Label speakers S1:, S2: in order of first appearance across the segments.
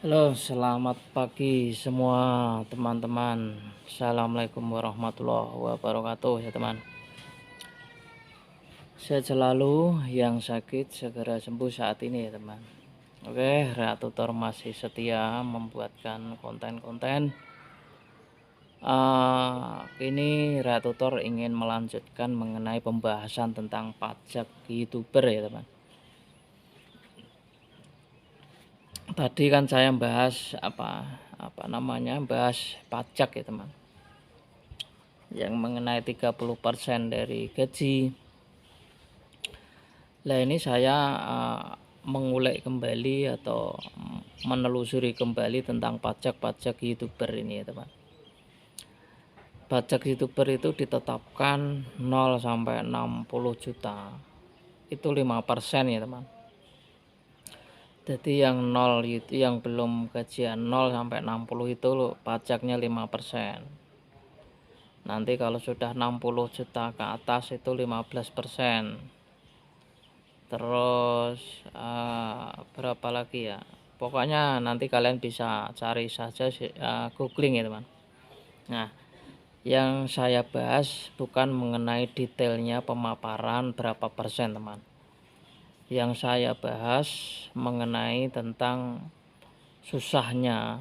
S1: Halo, selamat pagi semua teman-teman. Assalamualaikum warahmatullahi wabarakatuh ya teman. Sehat selalu, yang sakit segera sembuh saat ini ya teman. Oke, Rea Tutor masih setia membuatkan konten-konten. Ini Rea Tutor ingin melanjutkan mengenai pembahasan tentang pajak YouTuber ya teman. Tadi kan saya bahas bahas pajak ya teman, yang mengenai 30% dari gaji. Nah ini saya mengulik kembali atau menelusuri kembali tentang pajak-pajak YouTuber ini ya teman. Pajak YouTuber itu ditetapkan 0 sampai 60 juta. Itu 5% ya teman. Jadi yang 0 itu yang belum gajian 0 sampai 60 itu pajaknya 5%. Nanti kalau sudah 60 juta ke atas itu 15%. Terus berapa lagi ya, pokoknya nanti kalian bisa cari saja, googling ya teman. Nah yang saya bahas bukan mengenai detailnya pemaparan berapa persen teman. Yang saya bahas mengenai tentang susahnya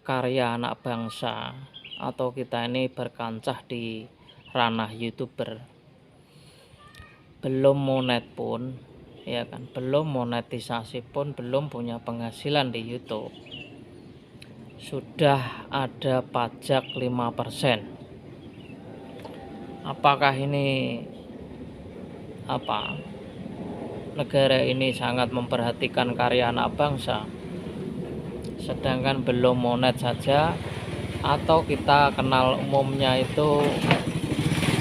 S1: karya anak bangsa atau kita ini berkancah di ranah YouTuber. Belum monet pun ya kan, belum monetisasi pun, belum punya penghasilan di YouTube, sudah ada pajak 5%. Apakah ini negara ini sangat memperhatikan karya anak bangsa, sedangkan belum monet saja, atau kita kenal umumnya itu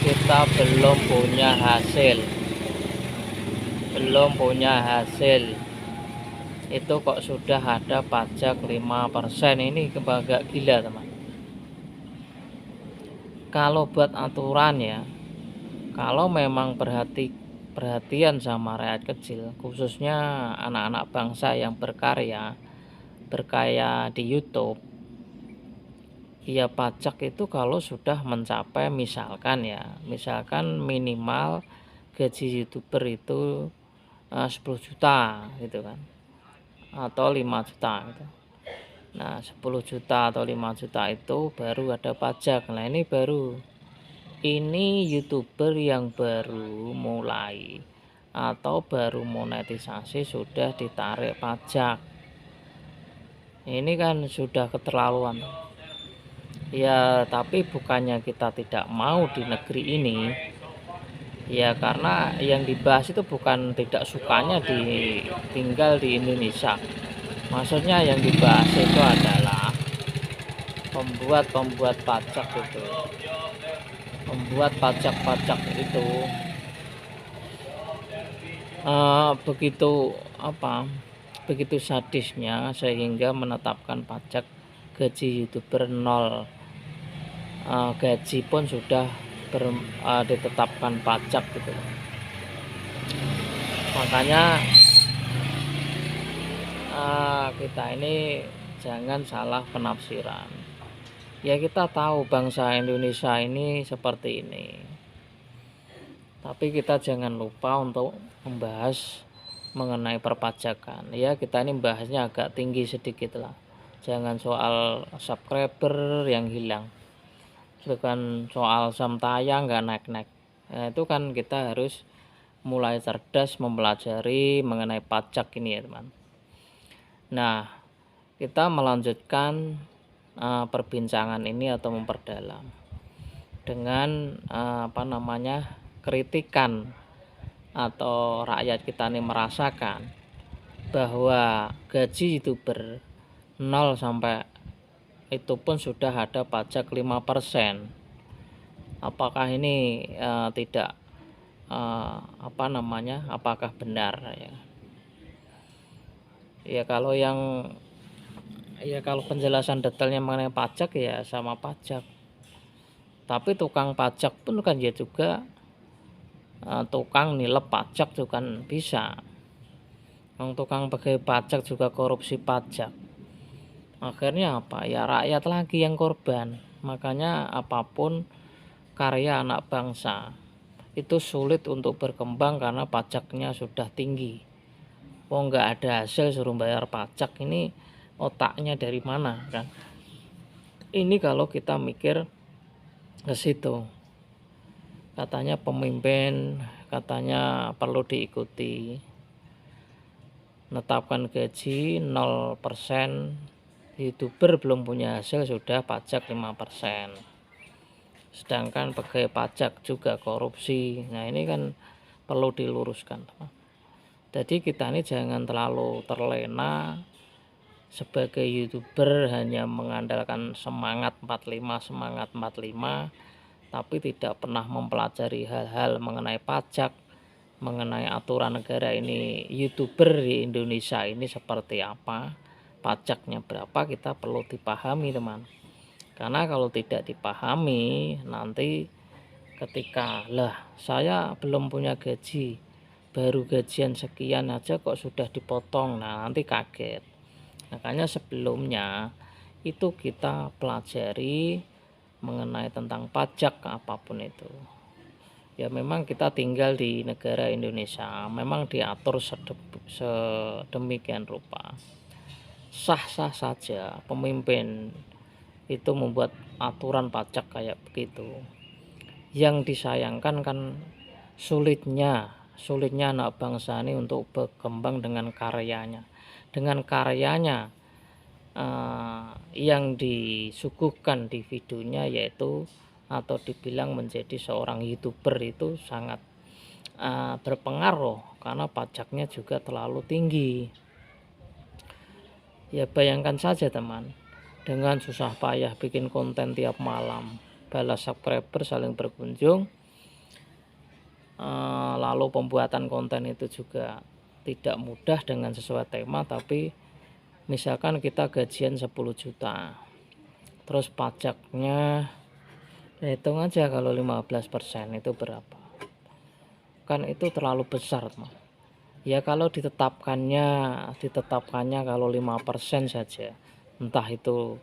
S1: kita belum punya hasil itu kok sudah ada pajak 5%. Ini agak gila teman. Kalau buat aturan ya, kalau memang perhatian sama rakyat kecil, khususnya anak-anak bangsa yang berkarya di YouTube, ya pajak itu kalau sudah mencapai misalkan minimal gaji YouTuber itu 10 juta gitu kan, atau 5 juta gitu. Nah 10 juta atau 5 juta itu baru ada pajak. Nah ini YouTuber yang baru mulai atau baru monetisasi sudah ditarik pajak. Ini kan sudah keterlaluan ya. Tapi bukannya kita tidak mau di negeri ini ya, karena yang dibahas itu bukan tidak sukanya tinggal di Indonesia. Maksudnya yang dibahas itu adalah pembuat pajak itu, membuat pajak-pajak itu begitu sadisnya sehingga menetapkan pajak gaji YouTuber 0. Gaji pun sudah ditetapkan pajak gitu. Makanya kita ini jangan salah penafsiran. Ya kita tahu bangsa Indonesia ini seperti ini, tapi kita jangan lupa untuk membahas mengenai perpajakan. Ya kita ini bahasnya agak tinggi sedikit lah. Jangan soal subscriber yang hilang, bukan soal jam tayang nggak naik-naik. Nah, itu kan kita harus mulai cerdas mempelajari mengenai pajak ini ya teman. Nah kita melanjutkan perbincangan ini atau memperdalam dengan kritikan atau rakyat kita ini merasakan bahwa gaji YouTuber 0 sampai itu pun sudah ada pajak 5%. Apakah ini tidak apakah benar ya? Kalau penjelasan detailnya mengenai pajak ya sama pajak. Tapi tukang pajak pun kan dia juga tukang nilep pajak juga kan bisa. Tukang pegawai pajak juga korupsi pajak. Akhirnya apa? Ya rakyat lagi yang korban. Makanya apapun karya anak bangsa itu sulit untuk berkembang karena pajaknya sudah tinggi. Oh, nggak ada hasil suruh bayar pajak, ini otaknya dari mana kan? Ini kalau kita mikir ke situ. Katanya pemimpin, katanya perlu diikuti. Menetapkan gaji 0%, YouTuber belum punya hasil sudah pajak 5%. Sedangkan pegawai pajak juga korupsi. Nah, ini kan perlu diluruskan. Jadi kita ini jangan terlalu terlena sebagai YouTuber hanya mengandalkan semangat 45, tapi tidak pernah mempelajari hal-hal mengenai pajak, mengenai aturan negara ini. YouTuber di Indonesia ini seperti apa, pajaknya berapa, kita perlu dipahami teman. Karena kalau tidak dipahami, nanti ketika saya belum punya gaji, baru gajian sekian aja kok sudah dipotong, nah nanti kaget. Makanya sebelumnya itu kita pelajari mengenai tentang pajak apapun itu. Ya memang kita tinggal di negara Indonesia, memang diatur sedemikian rupa. Sah-sah saja pemimpin itu membuat aturan pajak kayak begitu. Yang disayangkan kan sulitnya anak bangsa ini untuk berkembang dengan karyanya. Dengan karyanya yang disuguhkan di videonya, yaitu atau dibilang menjadi seorang YouTuber, itu sangat berpengaruh karena pajaknya juga terlalu tinggi. Ya bayangkan saja teman, dengan susah payah bikin konten tiap malam, balas subscriber, saling berkunjung, lalu pembuatan konten itu juga tidak mudah dengan sesuai tema. Tapi misalkan kita gajian 10 juta, terus pajaknya hitung aja kalau 15% itu berapa, kan itu terlalu besar teman. Ya kalau ditetapkannya kalau 5% saja, entah itu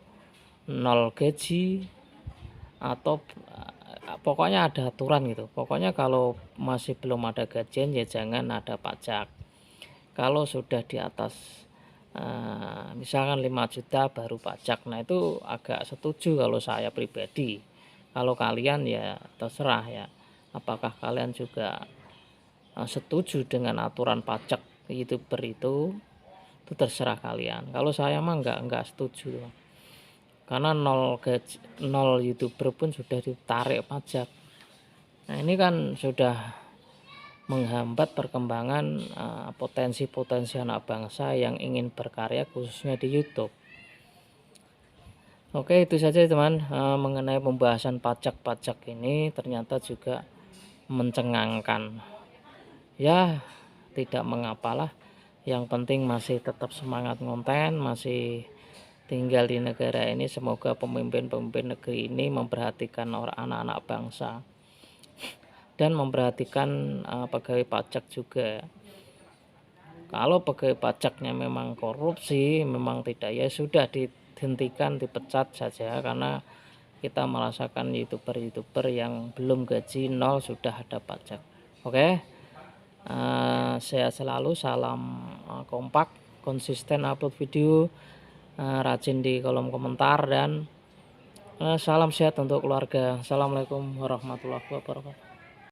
S1: 0 gaji atau pokoknya ada aturan gitu. Pokoknya kalau masih belum ada gajian ya jangan ada pajak. Kalau sudah di atas misalkan 5 juta baru pajak. Nah itu agak setuju kalau saya pribadi. Kalau kalian ya terserah ya, apakah kalian juga setuju dengan aturan pajak YouTuber itu terserah kalian. Kalau saya mah enggak setuju, karena 0 YouTuber pun sudah ditarik pajak. Nah ini kan sudah menghambat perkembangan potensi-potensi anak bangsa yang ingin berkarya khususnya di YouTube. Oke, itu saja teman, mengenai pembahasan pajak-pajak ini ternyata juga mencengangkan. Ya tidak mengapalah, yang penting masih tetap semangat ngonten, masih tinggal di negara ini. Semoga pemimpin-pemimpin negeri ini memperhatikan anak-anak bangsa dan memperhatikan pegawai pajak juga. Kalau pegawai pajaknya memang korupsi, memang tidak, ya sudah dihentikan, dipecat saja. Karena kita merasakan YouTuber yang belum gaji 0 sudah ada pajak. Oke, sehat selalu, salam kompak, konsisten upload video, rajin di kolom komentar, dan salam sehat untuk keluarga. Assalamualaikum warahmatullahi wabarakatuh.